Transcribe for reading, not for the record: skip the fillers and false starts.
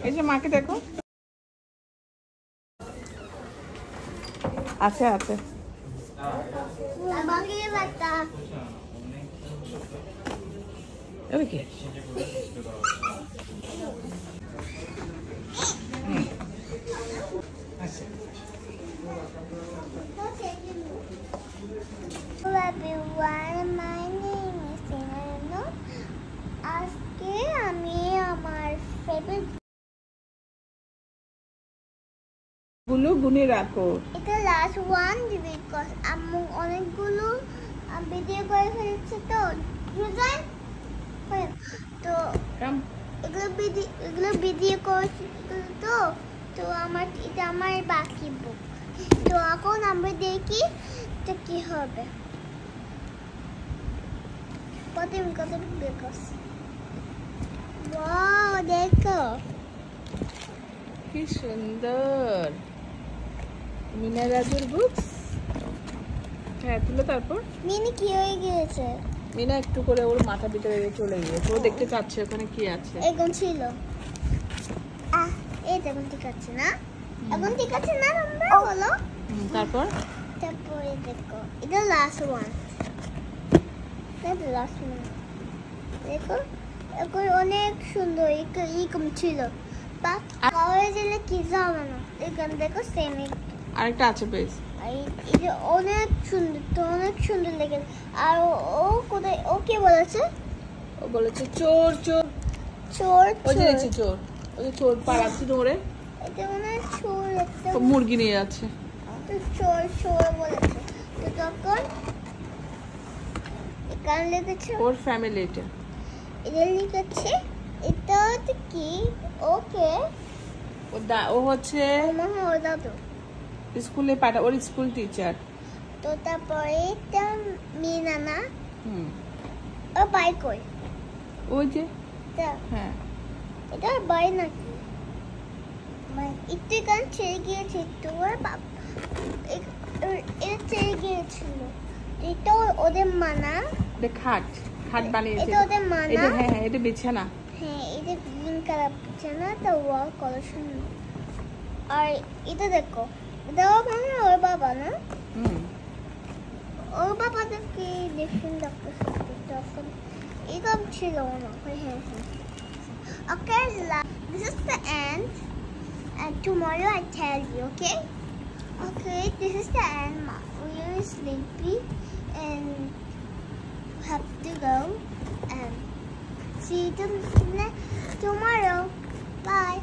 এই যে মাকে দেখো, আছে আছে। কি Hello everyone, my name is Sinano. আজকে আমি আমার ফেভারিট গুলো গুনে রাখো। এটা লাস্ট ওয়ান বিকজ আমি অনেকগুলো ভিডিও করে ফেলেছি তো তো এগুলো ভিডিও করেছি তো তো এটা আমার বাকি বুক। তো এখন আমরা দেখি এটা কি হবে। কত বিকজ ওয়াও দেখো কি সুন্দর মিনা রাজুর বুকস। হ্যাঁ তুলো। তারপর মিনি কি হয়ে গিয়েছে? মিনা একটু করে ওর মাথা ভিতরে চলে গিয়েছে, ও দেখতে চাচ্ছে ওখানে কি আছে। এখন ছিল এই দেখুন, ঠিক আছে না? এখন ঠিক আছে না? আমরা বলো। তারপর তারপরে দেখো এটা লাস্ট ওয়ান। লাস্ট ওয়ান দেখো, এখন অনেক সুন্দর এরকম ছিল বা খাওয়া গেলে কি হবে না। এখানে দেখো সেম আরেকটা আছে বেশ। এটা অনেক সুন্দর, তো অনেক সুন্দর লেগেছে। আর ও কোথায়, ও কি বলেছে? ও বলেছে চোর চোর চোর। ওই যে দেখছি চোর, ওই যে চোর পালাচ্ছে দৌড়ে। এটা মানে চোর একটা মুরগি নিয়ে যাচ্ছে। তো চোর বলেছে। তো তখন এখানে লিখেছে ওর ফ্যামিলি। এটা লিখেছে এটা হচ্ছে কি ওকে ও হচ্ছে ওর দাদু স্কুলে ওর স্কুল টিচার। তো তারপরে এটা মিনানা ও বাই কই ওই যে হ্যাঁ এটা বাই নাকি একটু গান ছেড়ে গিয়েছে তোর বাপ, এটা ছেড়ে গিয়েছিল। এটা ওদের মানা খাট বানিয়েছে। এটা ওদের মানা। হ্যাঁ এটা বিছানা। হ্যাঁ এটা গ্রিন কালার বিছানা, তো ওয়াল কালার সুন্দর। আর এটা দেখো, এটাও মানে ওর বাবা না? ওর বাবা দেখি ডিফারেন্ট ডক্টর তখন এরকম ছিল না। হ্যাঁ okay, this is the end and tomorrow I tell you. Okay, this is the end. We are sleepy and have to go and see you tomorrow. Bye.